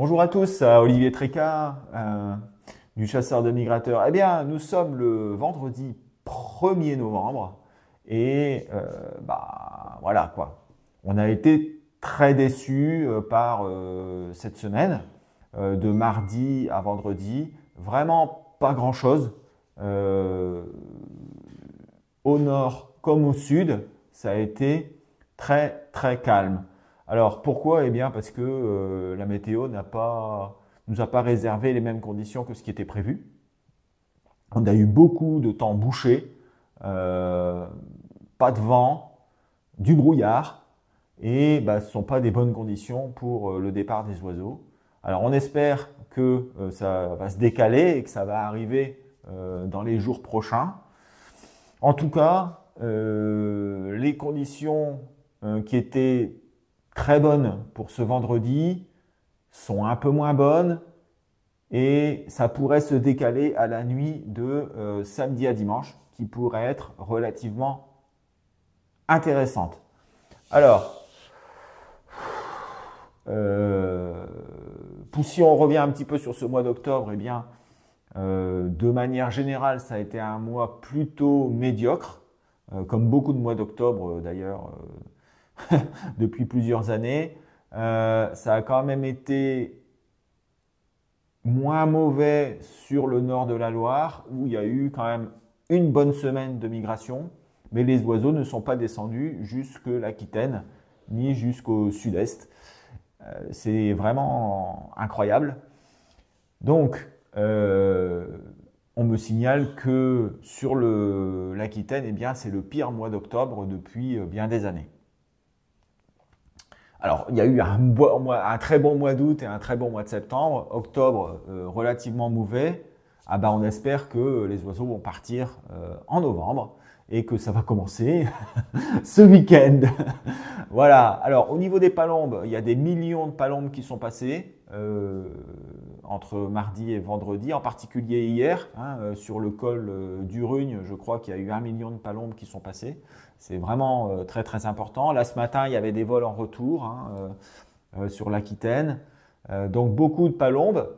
Bonjour à tous, Olivier Trécart, du Chasseur de Migrateurs. Eh bien, nous sommes le vendredi 1er novembre et voilà quoi. On a été très déçus par cette semaine, de mardi à vendredi. Vraiment pas grand-chose. Euh, Au nord comme au sud, ça a été très très calme. Alors pourquoi? Eh bien parce que la météo nous a pas réservé les mêmes conditions que ce qui était prévu. On a eu beaucoup de temps bouché, euh, pas de vent, du brouillard, et ce ne sont pas des bonnes conditions pour le départ des oiseaux. Alors on espère que ça va se décaler et que ça va arriver dans les jours prochains. En tout cas, les conditions qui étaient très bonnes pour ce vendredi sont un peu moins bonnes et ça pourrait se décaler à la nuit de samedi à dimanche qui pourrait être relativement intéressante. Alors, si on revient un petit peu sur ce mois d'octobre, eh bien, de manière générale, ça a été un mois plutôt médiocre, comme beaucoup de mois d'octobre d'ailleurs depuis plusieurs années. Ça a quand même été moins mauvais sur le nord de la Loire, où il y a eu quand même une bonne semaine de migration, mais les oiseaux ne sont pas descendus jusque l'Aquitaine, ni jusqu'au sud-est. C'est vraiment incroyable. Donc, on me signale que sur l'Aquitaine, eh bien, c'est le pire mois d'octobre depuis bien des années. Alors, il y a eu un très bon mois d'août et un très bon mois de septembre. Octobre, relativement mauvais. On espère que les oiseaux vont partir en novembre et que ça va commencer ce week-end. Voilà. Alors, au niveau des palombes, il y a des millions de palombes qui sont passées entre mardi et vendredi, en particulier hier, sur le col du Rugne, je crois qu'il y a eu 1 million de palombes qui sont passées. C'est vraiment très très important. Là, ce matin, il y avait des vols en retour sur l'Aquitaine. Donc, beaucoup de palombes.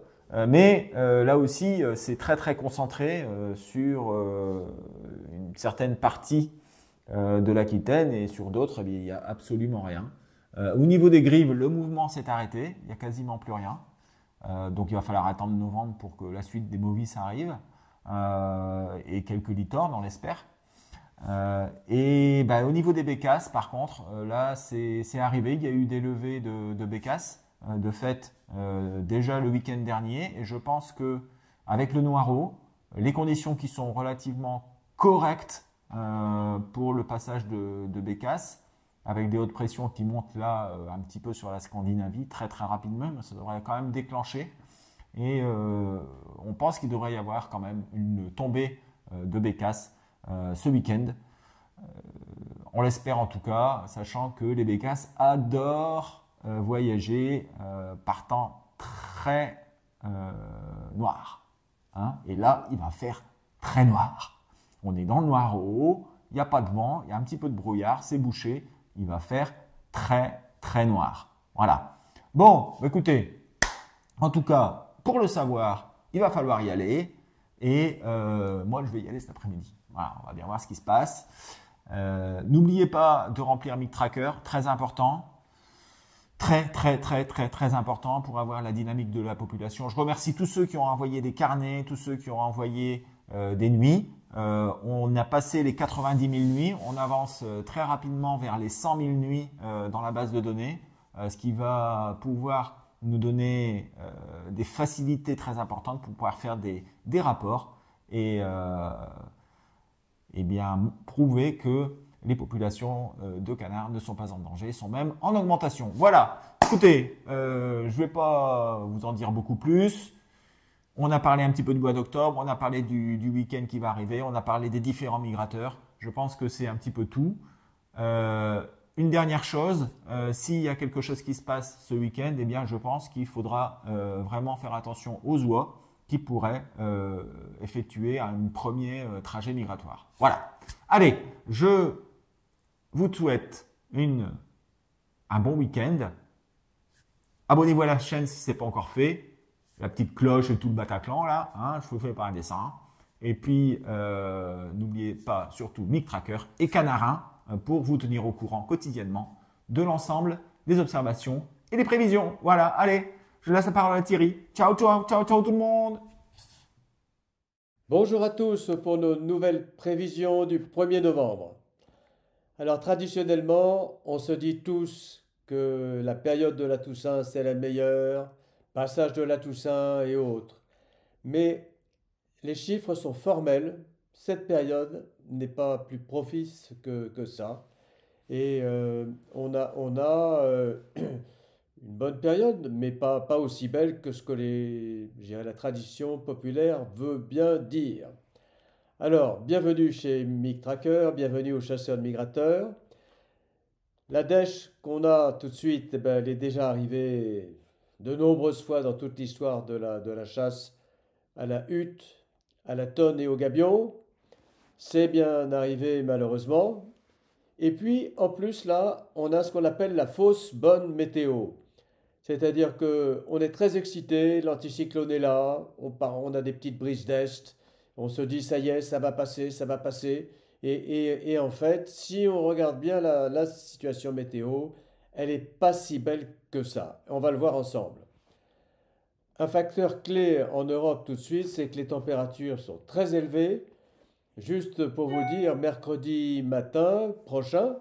Mais là aussi, c'est très très concentré sur une certaine partie de l'Aquitaine et sur d'autres, il n'y a absolument rien. Au niveau des grives, le mouvement s'est arrêté, il n'y a quasiment plus rien. Donc il va falloir attendre novembre pour que la suite des bovis arrive et quelques litornes, on l'espère. Au niveau des bécasses, par contre, là c'est arrivé, il y a eu des levées de bécasses de fait déjà le week-end dernier et je pense que avec le noiraud, les conditions qui sont relativement correctes pour le passage de bécasses, avec des hautes pressions qui montent là un petit peu sur la Scandinavie très très rapidement, ça devrait quand même déclencher et on pense qu'il devrait y avoir quand même une tombée de bécasses ce week-end. On l'espère en tout cas, sachant que les bécasses adorent voyager partant très noir. Et là, il va faire très noir. On est dans le noir au haut, il n'y a pas de vent, il y a un petit peu de brouillard, c'est bouché, il va faire très très noir. Voilà. Bon, écoutez, en tout cas, pour le savoir, il va falloir y aller. Et moi, je vais y aller cet après-midi. Voilà, on va bien voir ce qui se passe. N'oubliez pas de remplir MigTracker, très important. Très, très, très, très, très important pour avoir la dynamique de la population. Je remercie tous ceux qui ont envoyé des carnets, tous ceux qui ont envoyé des nuits. On a passé les 90 000 nuits. On avance très rapidement vers les 100 000 nuits dans la base de données, ce qui va pouvoir nous donner des facilités très importantes pour pouvoir faire des rapports et bien prouver que les populations de canards ne sont pas en danger, sont même en augmentation. Voilà, écoutez, je ne vais pas vous en dire beaucoup plus. On a parlé un petit peu du mois d'octobre, on a parlé du week-end qui va arriver, on a parlé des différents migrateurs. Je pense que c'est un petit peu tout. Une dernière chose, s'il y a quelque chose qui se passe ce week-end, eh bien, je pense qu'il faudra vraiment faire attention aux oies qui pourraient effectuer un premier trajet migratoire. Voilà. Allez, je vous souhaite un bon week-end. Abonnez-vous à la chaîne si ce n'est pas encore fait. La petite cloche et tout le Bataclan là, hein, je vous fais pas un dessin. Et puis, n'oubliez pas surtout MicTracker et Canarin pour vous tenir au courant quotidiennement de l'ensemble des observations et des prévisions. Voilà, allez, je laisse la parole à Thierry. Ciao, ciao, ciao, ciao tout le monde. Bonjour à tous pour nos nouvelles prévisions du 1er novembre. Alors traditionnellement, on se dit tous que la période de la Toussaint c'est la meilleure, passage de la Toussaint et autres. Mais les chiffres sont formels, cette période n'est pas plus propice que ça. Et on a une bonne période, mais pas aussi belle que ce que je dirais, la tradition populaire veut bien dire. Alors, bienvenue chez MicTracker, bienvenue aux chasseurs de migrateurs. La dèche qu'on a tout de suite, eh ben, elle est déjà arrivée de nombreuses fois dans toute l'histoire de la chasse à la hutte, à la tonne et au gabion. C'est bien arrivé malheureusement. Et puis, en plus, là, on a ce qu'on appelle la fausse bonne météo. C'est-à-dire qu'on est très excité, l'anticyclone est là, on a des petites brises d'est, on se dit ça y est, ça va passer, ça va passer. Et en fait, si on regarde bien la situation météo, elle n'est pas si belle que ça. On va le voir ensemble. Un facteur clé en Europe tout de suite, c'est que les températures sont très élevées. Juste pour vous dire, mercredi matin prochain,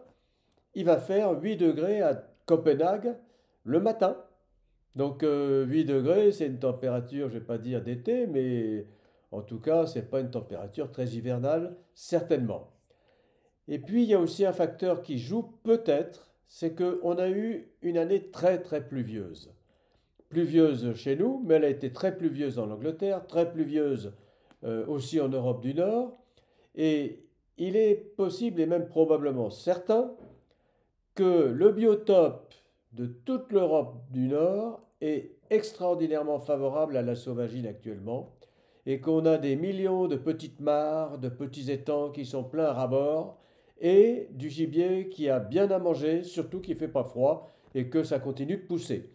il va faire 8 degrés à Copenhague le matin. Donc 8 degrés, c'est une température, je ne vais pas dire d'été, mais en tout cas, ce n'est pas une température très hivernale, certainement. Et puis, il y a aussi un facteur qui joue peut-être, c'est qu'on a eu une année très très pluvieuse. Pluvieuse chez nous, mais elle a été très pluvieuse en Angleterre, très pluvieuse aussi en Europe du Nord. Et il est possible et même probablement certain que le biotope de toute l'Europe du Nord est extraordinairement favorable à la sauvagine actuellement et qu'on a des millions de petites mares, de petits étangs qui sont pleins à ras-bord et du gibier qui a bien à manger, surtout qu'il ne fait pas froid et que ça continue de pousser.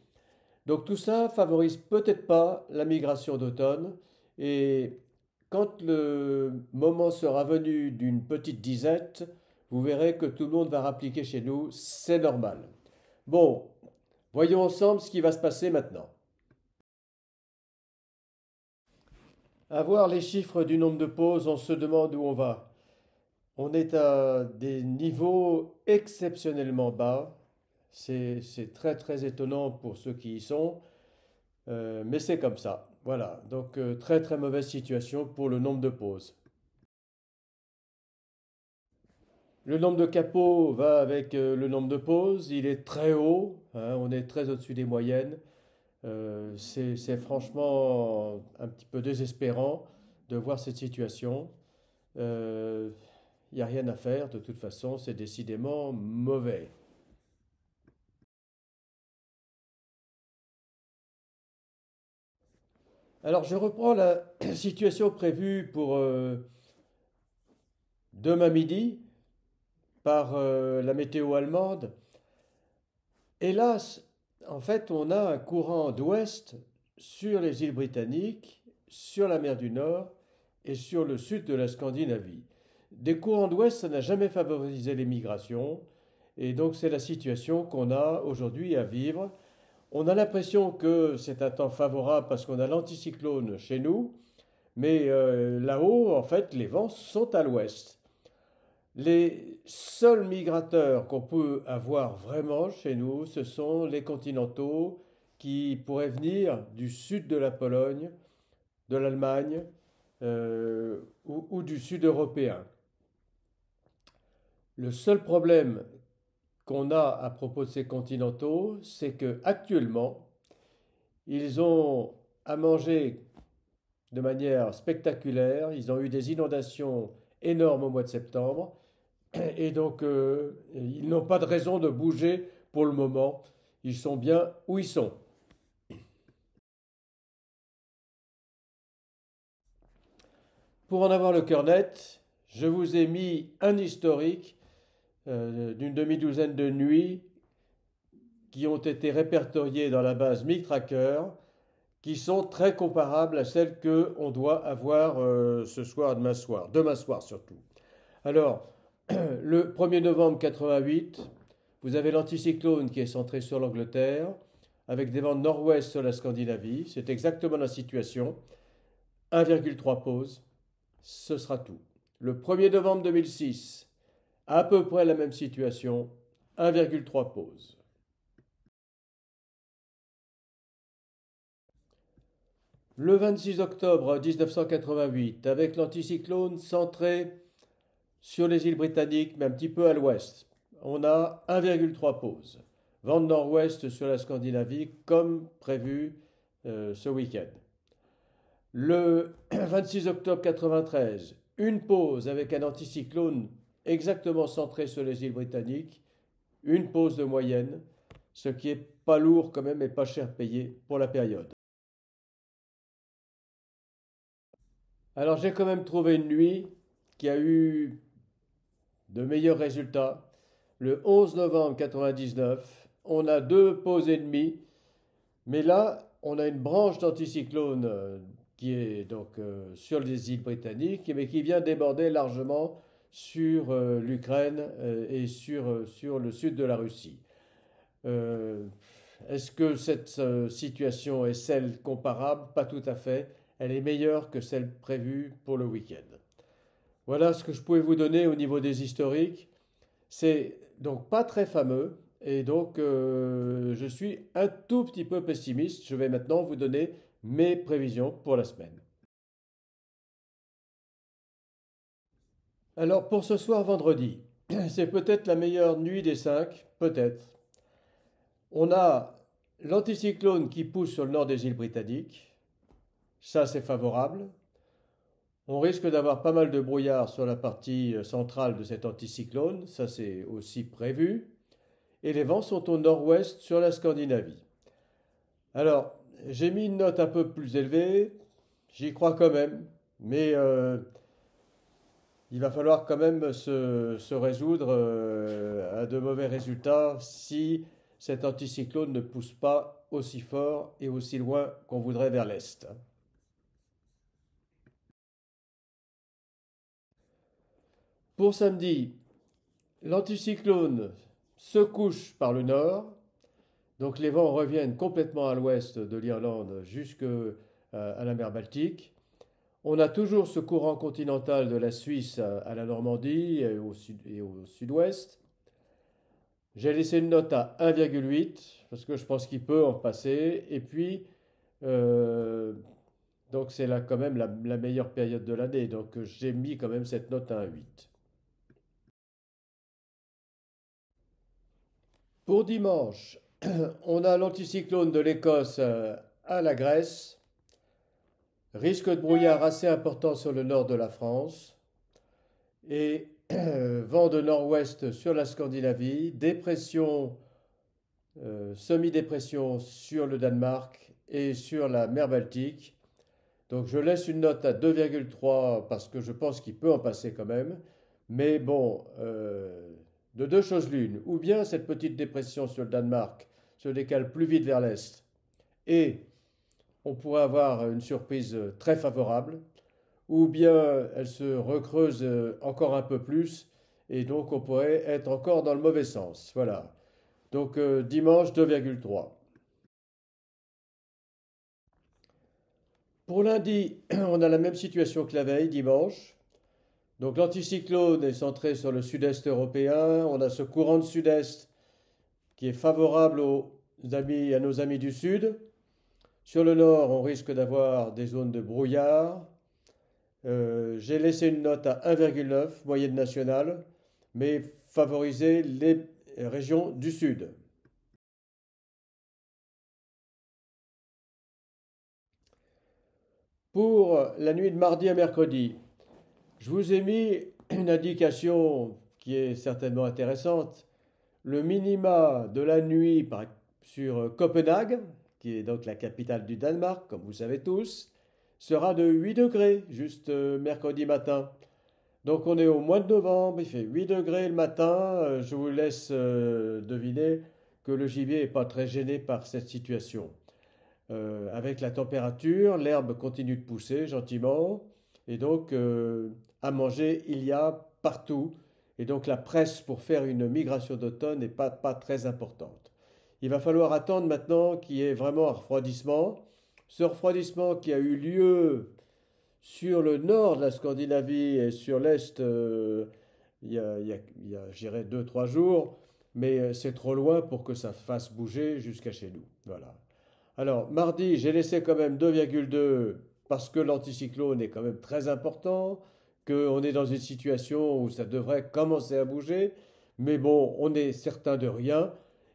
Donc tout ça favorise peut-être pas la migration d'automne et quand le moment sera venu d'une petite disette, vous verrez que tout le monde va rappliquer chez nous, c'est normal. Bon, voyons ensemble ce qui va se passer maintenant. À voir les chiffres du nombre de pauses, on se demande où on va. On est à des niveaux exceptionnellement bas. C'est très très étonnant pour ceux qui y sont, mais c'est comme ça. Voilà, donc très très mauvaise situation pour le nombre de pauses. Le nombre de capots va avec le nombre de pauses, il est très haut, hein, on est très au-dessus des moyennes. C'est franchement un petit peu désespérant de voir cette situation. Il n'y a rien à faire, de toute façon, c'est décidément mauvais. Alors, je reprends la situation prévue pour demain midi par la météo allemande. Hélas, en fait, on a un courant d'ouest sur les îles britanniques, sur la mer du Nord et sur le sud de la Scandinavie. Des courants d'ouest, ça n'a jamais favorisé les migrations, et donc c'est la situation qu'on a aujourd'hui à vivre. On a l'impression que c'est un temps favorable parce qu'on a l'anticyclone chez nous, mais là-haut, en fait, les vents sont à l'ouest. Les seuls migrateurs qu'on peut avoir vraiment chez nous, ce sont les continentaux qui pourraient venir du sud de la Pologne, de l'Allemagne ou du sud européen. Le seul problème qu'on a à propos de ces continentaux, c'est que actuellement, ils ont à manger de manière spectaculaire, ils ont eu des inondations énormes au mois de septembre, et donc ils n'ont pas de raison de bouger pour le moment, ils sont bien où ils sont. Pour en avoir le cœur net, je vous ai mis un historique d'une demi-douzaine de nuits qui ont été répertoriées dans la base MIG-Tracker qui sont très comparables à celles qu'on doit avoir ce soir, demain soir surtout. Alors, le 1er novembre 88, vous avez l'anticyclone qui est centré sur l'Angleterre, avec des vents nord-ouest sur la Scandinavie. C'est exactement la situation. 1,3 pause, ce sera tout. Le 1er novembre 2006, à peu près la même situation, 1,3 pause. Le 26 octobre 1988, avec l'anticyclone centré sur les îles britanniques, mais un petit peu à l'ouest, on a 1,3 pause. Vent de nord-ouest sur la Scandinavie, comme prévu ce week-end. Le 26 octobre 1993, une pause avec un anticyclone exactement centré sur les îles britanniques, une pause de moyenne, ce qui est pas lourd quand même et pas cher payé pour la période. Alors j'ai quand même trouvé une nuit qui a eu de meilleurs résultats. Le 11 novembre 1999, on a 2 pauses et demie, mais là on a une branche d'anticyclone qui est donc sur les îles britanniques, mais qui vient déborder largement sur l'Ukraine et sur le sud de la Russie. Est-ce que cette situation est celle comparable? Pas tout à fait. Elle est meilleure que celle prévue pour le week-end. Voilà ce que je pouvais vous donner au niveau des historiques. C'est donc pas très fameux et donc je suis un tout petit peu pessimiste. Je vais maintenant vous donner mes prévisions pour la semaine. Alors pour ce soir vendredi, c'est peut-être la meilleure nuit des 5, peut-être. On a l'anticyclone qui pousse sur le nord des îles britanniques. Ça, c'est favorable. On risque d'avoir pas mal de brouillard sur la partie centrale de cet anticyclone. Ça, c'est aussi prévu. Et les vents sont au nord-ouest sur la Scandinavie. Alors, j'ai mis une note un peu plus élevée. J'y crois quand même. Mais il va falloir quand même se résoudre à de mauvais résultats si cet anticyclone ne pousse pas aussi fort et aussi loin qu'on voudrait vers l'est. Pour samedi, l'anticyclone se couche par le nord, donc les vents reviennent complètement à l'ouest de l'Irlande jusqu'à la mer Baltique. On a toujours ce courant continental de la Suisse à la Normandie et au sud-ouest. J'ai laissé une note à 1,8 parce que je pense qu'il peut en passer. Et puis, euh, donc c'est là quand même la meilleure période de l'année. Donc j'ai mis quand même cette note à 1,8. Pour dimanche, on a l'anticyclone de l'Écosse à la Grèce. Risque de brouillard assez important sur le nord de la France. Et vent de nord-ouest sur la Scandinavie. Dépression, semi-dépression sur le Danemark et sur la mer Baltique. Donc je laisse une note à 2,3 parce que je pense qu'il peut en passer quand même. Mais bon, de deux choses l'une. Ou bien cette petite dépression sur le Danemark se décale plus vite vers l'est et on pourrait avoir une surprise très favorable. Ou bien elle se recreuse encore un peu plus et donc on pourrait être encore dans le mauvais sens. Voilà. Donc dimanche 2,3. Pour lundi, on a la même situation que la veille, dimanche. Donc l'anticyclone est centré sur le sud-est européen. On a ce courant de sud-est qui est favorable à nos amis du sud. Sur le nord, on risque d'avoir des zones de brouillard. J'ai laissé une note à 1,9, moyenne nationale, mais favoriser les régions du sud. Pour la nuit de mardi à mercredi, je vous ai mis une indication qui est certainement intéressante. Le minima de la nuit sur Copenhague, qui est donc la capitale du Danemark, comme vous savez tous, sera de 8 degrés, juste mercredi matin. Donc on est au mois de novembre, il fait 8 degrés le matin. Je vous laisse deviner que le gibier n'est pas très gêné par cette situation. Avec la température, l'herbe continue de pousser gentiment, et donc à manger, il y a partout. Et donc la presse pour faire une migration d'automne n'est pas très importante. Il va falloir attendre maintenant qu'il y ait vraiment un refroidissement. Ce refroidissement qui a eu lieu sur le nord de la Scandinavie et sur l'est, je dirais, 2, 3 jours, mais c'est trop loin pour que ça fasse bouger jusqu'à chez nous. Voilà. Alors, mardi, j'ai laissé quand même 2,2 parce que l'anticyclone est quand même très important, qu'on est dans une situation où ça devrait commencer à bouger, mais bon, on est certain de rien,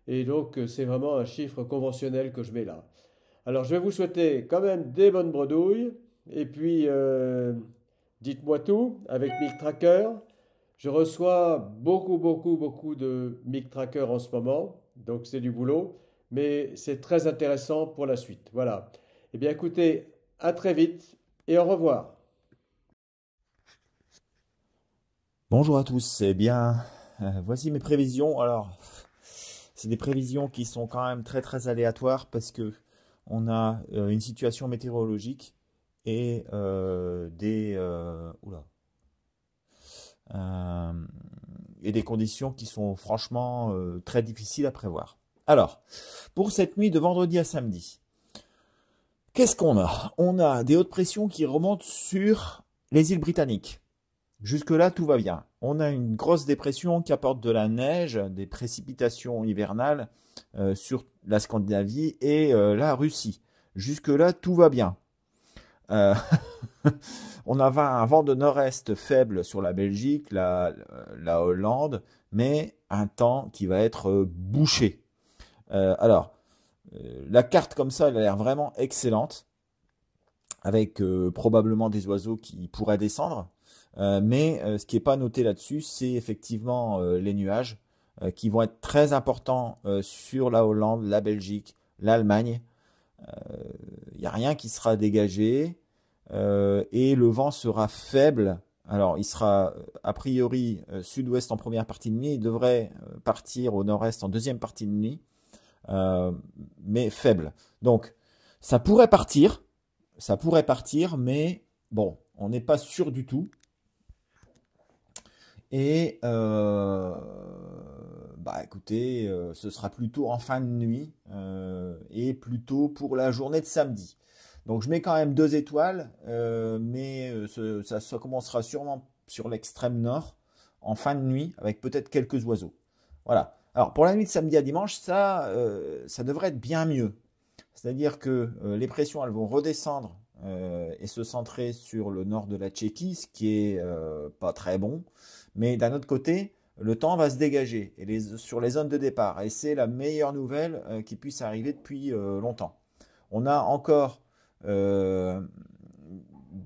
et donc c'est vraiment un chiffre conventionnel que je mets là. Alors, je vais vous souhaiter quand même des bonnes bredouilles, et puis dites-moi tout avec Milk Tracker. Je reçois beaucoup, beaucoup, beaucoup de Milk Tracker en ce moment, donc c'est du boulot, mais c'est très intéressant pour la suite. Voilà. Eh bien, écoutez, à très vite et au revoir. Bonjour à tous, eh bien, voici mes prévisions. Alors, c'est des prévisions qui sont quand même très très aléatoires parce que on a une situation météorologique et euh, et des conditions qui sont franchement très difficiles à prévoir. Alors, pour cette nuit de vendredi à samedi, qu'est-ce qu'on a? On a des hautes pressions qui remontent sur les îles britanniques. Jusque-là, tout va bien. On a une grosse dépression qui apporte de la neige, des précipitations hivernales sur la Scandinavie et la Russie. Jusque-là, tout va bien. Euh, on a un vent de nord-est faible sur la Belgique, la Hollande, mais un temps qui va être bouché. La carte comme ça, elle a l'air vraiment excellente, avec probablement des oiseaux qui pourraient descendre. Mais ce qui n'est pas noté là-dessus, c'est effectivement les nuages qui vont être très importants sur la Hollande, la Belgique, l'Allemagne. Il n'y a rien qui sera dégagé et le vent sera faible. Alors, il sera a priori sud-ouest en première partie de nuit. Il devrait partir au nord-est en deuxième partie de nuit, mais faible. Donc, ça pourrait partir, mais bon, on n'est pas sûr du tout. Et écoutez, ce sera plutôt en fin de nuit et plutôt pour la journée de samedi. Donc je mets quand même 2 étoiles, mais ça commencera sûrement sur l'extrême nord en fin de nuit avec peut-être quelques oiseaux. Voilà. Alors pour la nuit de samedi à dimanche, ça devrait être bien mieux. C'est-à-dire que les pressions elles vont redescendre et se centrer sur le nord de la Tchéquie, ce qui est pas très bon. Mais d'un autre côté, le temps va se dégager sur les zones de départ. Et c'est la meilleure nouvelle qui puisse arriver depuis longtemps. On a encore de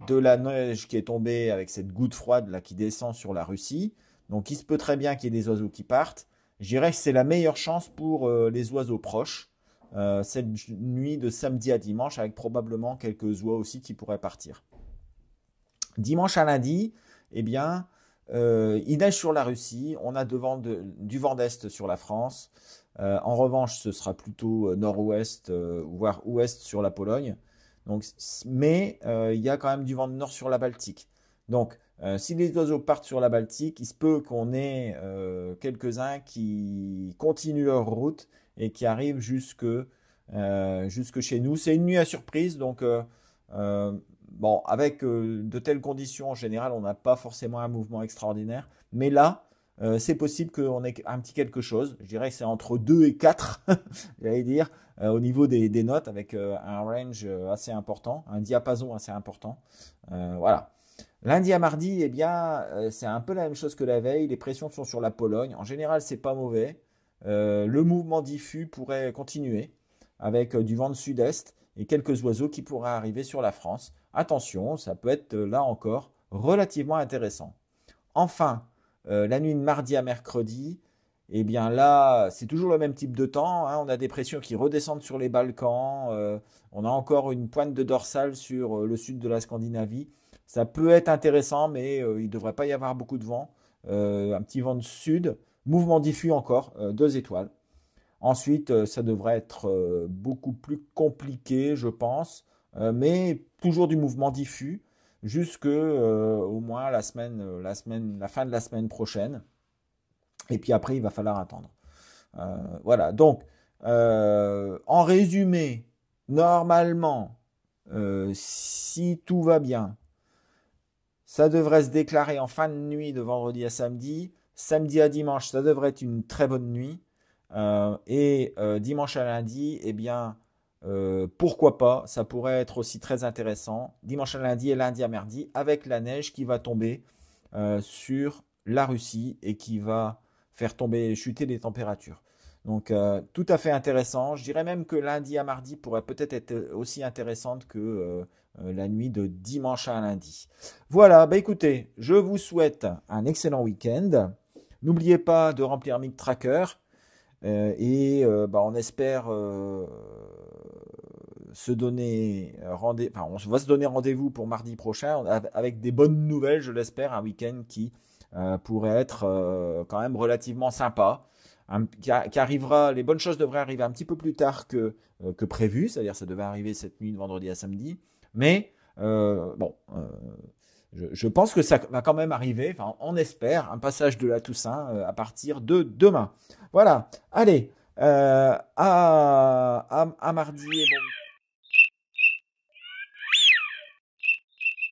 la neige qui est tombée avec cette goutte froide là, qui descend sur la Russie. Donc il se peut très bien qu'il y ait des oiseaux qui partent. Je dirais que c'est la meilleure chance pour les oiseaux proches. Cette nuit de samedi à dimanche, avec probablement quelques oies aussi qui pourraient partir. Dimanche à lundi, eh bien, il neige sur la Russie, on a du vent d'est sur la France. En revanche, ce sera plutôt nord-ouest, voire ouest sur la Pologne. Donc, mais il y a quand même du vent de nord sur la Baltique. Donc, si les oiseaux partent sur la Baltique, il se peut qu'on ait quelques-uns qui continuent leur route et qui arrivent jusque chez nous. C'est une nuit à surprise, donc bon, avec de telles conditions, en général, on n'a pas forcément un mouvement extraordinaire. Mais là, c'est possible qu'on ait un petit quelque chose. Je dirais que c'est entre 2 et 4, j'allais dire, au niveau des notes, avec un range assez important, un diapason assez important. Voilà. Lundi à mardi, eh bien, c'est un peu la même chose que la veille. Les pressions sont sur la Pologne. En général, c'est pas mauvais. Le mouvement diffus pourrait continuer avec du vent de sud-est et quelques oiseaux qui pourraient arriver sur la France. Attention, ça peut être là encore relativement intéressant. Enfin, la nuit de mardi à mercredi, eh bien là, c'est toujours le même type de temps. On a des pressions qui redescendent sur les Balkans. On a encore une pointe de dorsale sur le sud de la Scandinavie. Ça peut être intéressant, mais il ne devrait pas y avoir beaucoup de vent. Un petit vent de sud, mouvement diffus encore, 2 étoiles. Ensuite, ça devrait être beaucoup plus compliqué, je pense, mais toujours du mouvement diffus jusque au moins la fin de la semaine prochaine. Et puis après, il va falloir attendre. Voilà. Donc, en résumé, normalement, si tout va bien, ça devrait se déclarer en fin de nuit de vendredi à samedi. Samedi à dimanche, ça devrait être une très bonne nuit. Dimanche à lundi, eh bien, pourquoi pas, ça pourrait être aussi très intéressant. Dimanche à lundi et lundi à mardi, avec la neige qui va tomber sur la Russie et qui va faire chuter les températures. Donc, tout à fait intéressant. Je dirais même que lundi à mardi pourrait peut-être être aussi intéressante que la nuit de dimanche à lundi. Voilà, bah écoutez, je vous souhaite un excellent week-end. N'oubliez pas de remplir Mic Tracker on espère se donner on va se donner rendez-vous pour mardi prochain avec des bonnes nouvelles, je l'espère, un week-end qui pourrait être quand même relativement sympa, qui arrivera, les bonnes choses devraient arriver un petit peu plus tard que prévu, c'est-à-dire ça devait arriver cette nuit de vendredi à samedi, mais je pense que ça va quand même arriver, enfin, on espère, un passage de la Toussaint à partir de demain. Voilà, allez, à mardi et bon